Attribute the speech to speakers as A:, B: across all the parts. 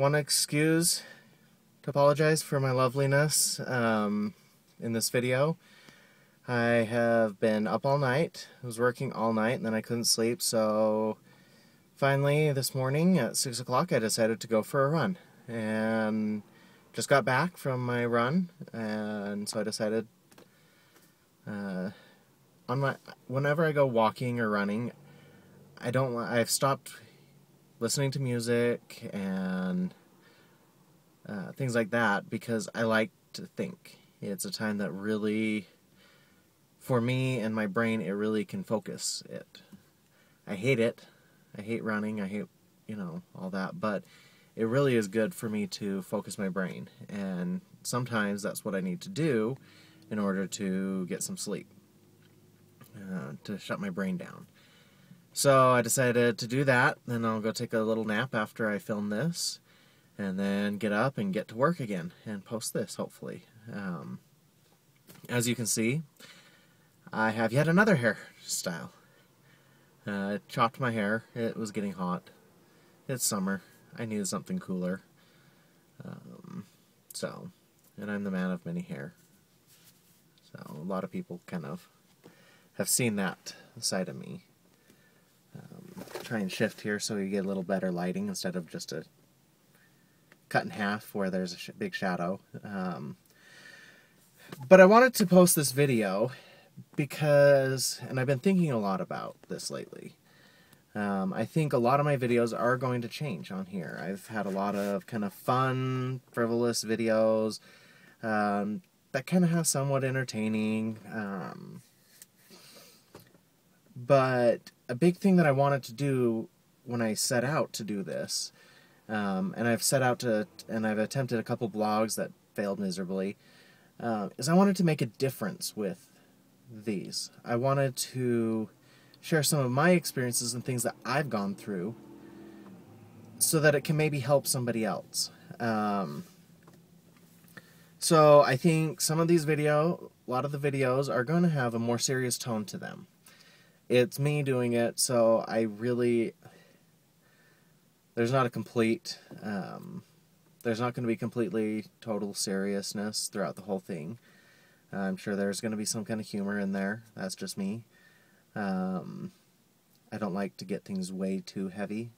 A: want to excuse to apologize for my loveliness in this video. I have been up all night. I was working all night and then I couldn't sleep, so finally this morning at 6 o'clock I decided to go for a run. And just got back from my run, and so I decided whenever I go walking or running, I've stopped listening to music and things like that because I like to think. It's a time that really, for me and my brain, it really can focus it. I hate it. I hate running. I hate, all that. But it really is good for me to focus my brain. And sometimes that's what I need to do in order to get some sleep, to shut my brain down. So I decided to do that. Then I'll go take a little nap after I film this, and then get up and get to work again and post this, hopefully. As you can see, I have yet another hairstyle. I chopped my hair. It was getting hot. It's summer. I needed something cooler. And I'm the man of many hair. So a lot of people kind of have seen that side of me. Try and shift here so you get a little better lighting instead of just a cut in half where there's a big shadow. But I wanted to post this video because, and I've been thinking a lot about this lately. I think a lot of my videos are going to change on here. I've had a lot of kind of fun, frivolous videos that kind of have somewhat entertaining. But a big thing that I wanted to do when I set out to do this, and I've attempted a couple blogs that failed miserably, is I wanted to make a difference with these. I wanted to share some of my experiences and things that I've gone through so that it can maybe help somebody else. So I think a lot of the videos are going to have a more serious tone to them. It's me doing it, so there's not going to be completely total seriousness throughout the whole thing. I'm sure there's going to be some kind of humor in there. That's just me. I don't like to get things way too heavy.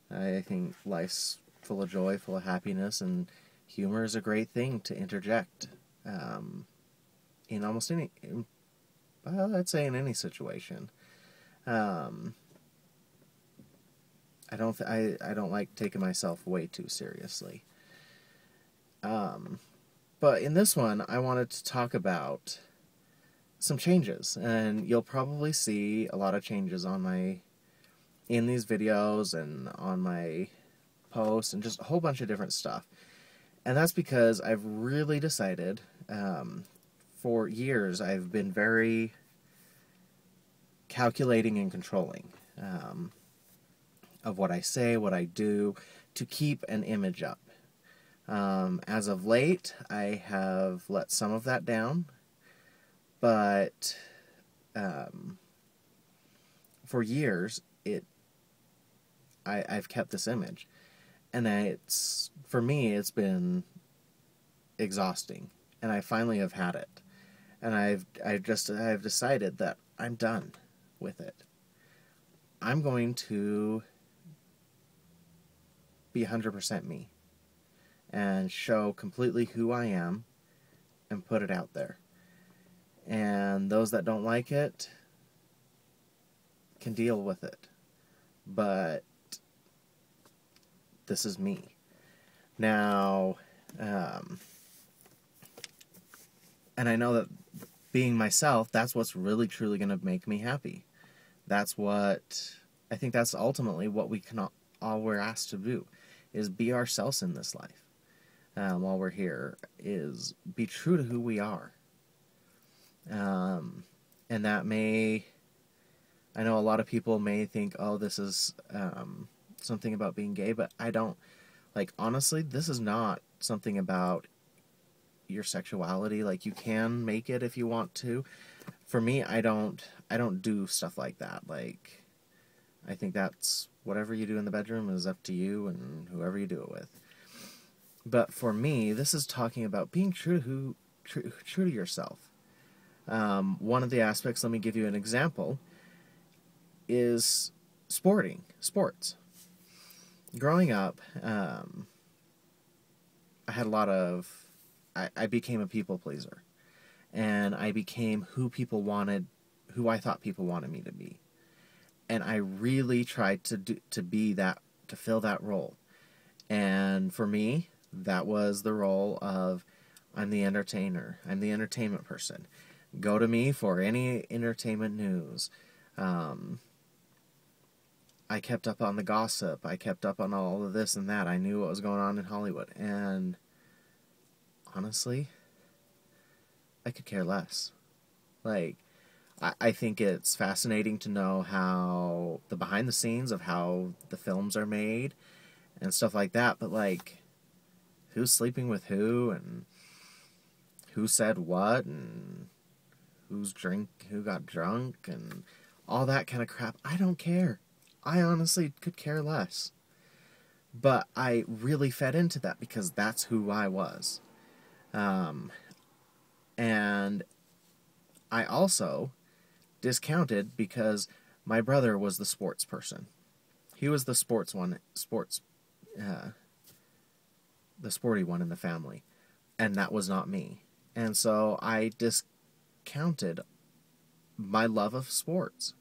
A: I think life's full of joy, full of happiness, and humor is a great thing to interject in almost I'd say in any situation. I don't like taking myself way too seriously. But in this one, I wanted to talk about some changes, and you'll probably see a lot of changes in these videos and on my posts and just a whole bunch of different stuff. And that's because I've really decided, for years, I've been very calculating and controlling of what I say, what I do, to keep an image up. As of late, I have let some of that down, but for years, I've kept this image, and for me, it's been exhausting, and I finally have had it, and I've decided that I'm done with it. I'm going to be 100% me and show completely who I am and put it out there. And those that don't like it can deal with it. But this is me. Now, and I know that being myself, that's what's really truly going to make me happy. I think that's ultimately what all we're asked to do, is be ourselves in this life. While we're here, is be true to who we are. And that I know a lot of people may think, oh, this is something about being gay, but I don't. Honestly, this is not something about your sexuality. You can make it if you want to. For me, I don't do stuff like that. I think that's whatever you do in the bedroom is up to you and whoever you do it with. But for me, this is talking about being true to yourself. One of the aspects, let me give you an example, is sports. Growing up, I had a lot of, I became a people pleaser. And I became who I thought people wanted me to be. And I really tried to be that, to fill that role. And for me, that was the role of, I'm the entertainer. I'm the entertainment person. Go to me for any entertainment news. I kept up on the gossip. I kept up on all of this and that. I knew what was going on in Hollywood. And honestly, I could care less. Like, I think it's fascinating to know how the behind the scenes of how the films are made and stuff like that. But, like, who's sleeping with who and who said what and who got drunk and all that kind of crap. I don't care. I honestly could care less. But I really fed into that because that's who I was. And I also discounted because my brother was the sports person. He was the the sporty one in the family. And that was not me. And so I discounted my love of sports.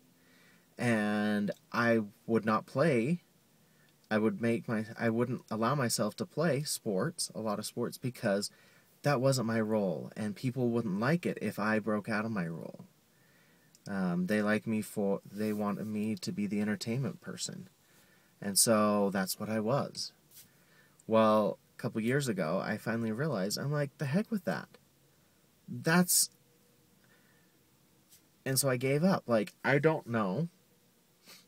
A: And I would not play. I wouldn't allow myself to play a lot of sports, because that wasn't my role, and people wouldn't like it if I broke out of my role. They wanted me to be the entertainment person, and so that's what I was. Well, a couple years ago, I finally realized, I'm like, the heck with that. And so I gave up. Like, I don't know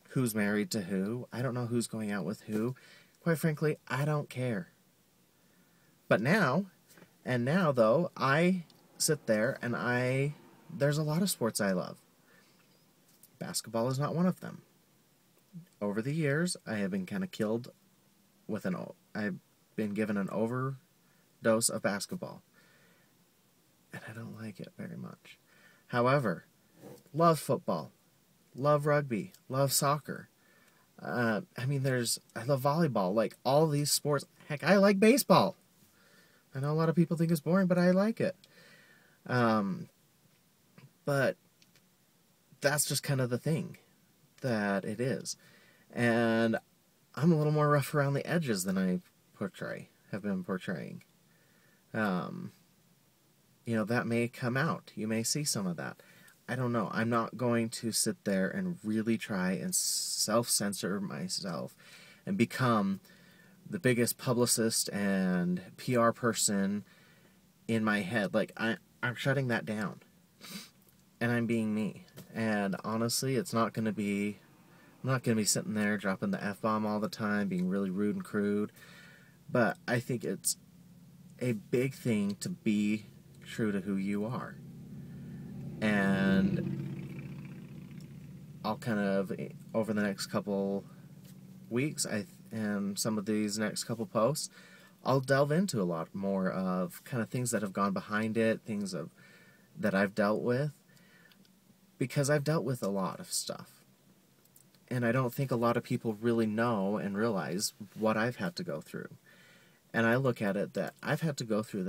A: who's married to who. I don't know who's going out with who. Quite frankly, I don't care. But now though, I sit there and there's a lot of sports I love. Basketball is not one of them. Over the years, I have been kind of killed I've been given an overdose of basketball. And I don't like it very much. However, love football. Love rugby, love soccer. I love volleyball. Like, all these sports. Heck, I like baseball. I know a lot of people think it's boring, but I like it. But that's just kind of the thing that it is. And I'm a little more rough around the edges than I have been portraying. That may come out. You may see some of that. I don't know. I'm not going to sit there and really try and self-censor myself and become the biggest publicist and PR person in my head. Like, I'm shutting that down. And I'm being me. And honestly, I'm not going to be sitting there dropping the F-bomb all the time, being really rude and crude. But I think it's a big thing to be true to who you are. And I'll kind of, over the next couple weeks, and some of these next couple posts, I'll delve into a lot more of kind of things that have gone behind it, that I've dealt with, because I've dealt with a lot of stuff. And I don't think a lot of people really know and realize what I've had to go through. And I look at it that I've had to go through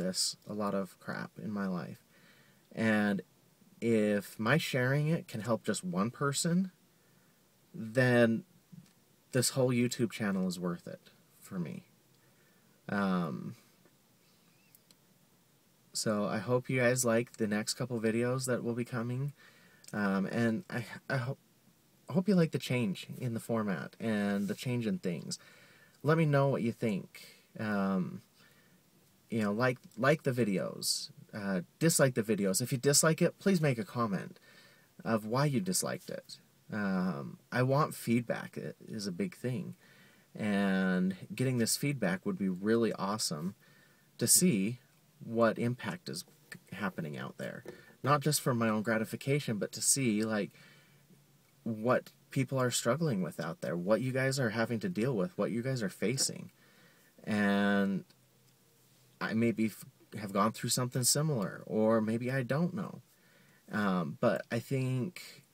A: a lot of crap in my life. And if my sharing it can help just one person, then this whole YouTube channel is worth it for me. So I hope you guys like the next couple videos that will be coming. And I hope you like the change in the format and the change in things. Let me know what you think. Like the videos. Dislike the videos. If you dislike it, please make a comment of why you disliked it. I want feedback. It is a big thing. And getting this feedback would be really awesome to see what impact is happening out there. Not just for my own gratification, but to see, like, what people are struggling with out there, what you guys are having to deal with, what you guys are facing. And I maybe have gone through something similar, or maybe I don't know. But I think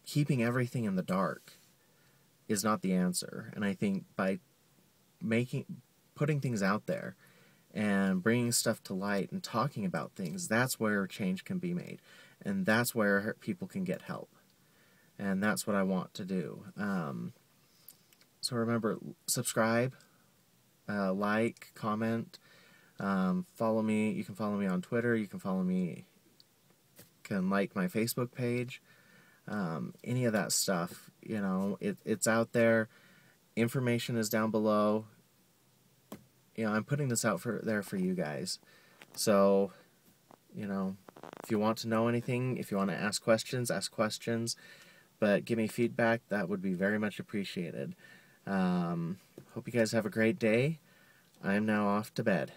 A: keeping everything in the dark is not the answer. And I think by putting things out there and bringing stuff to light and talking about things, that's where change can be made. And that's where people can get help. And that's what I want to do. So remember, subscribe, like, comment, follow me. You can follow me on Twitter. You can like my Facebook page. Any of that stuff, it's out there. Information is down below. I'm putting this out there for you guys. So, if you want to know anything, if you want to ask questions, but give me feedback. That would be very much appreciated. Hope you guys have a great day. I am now off to bed.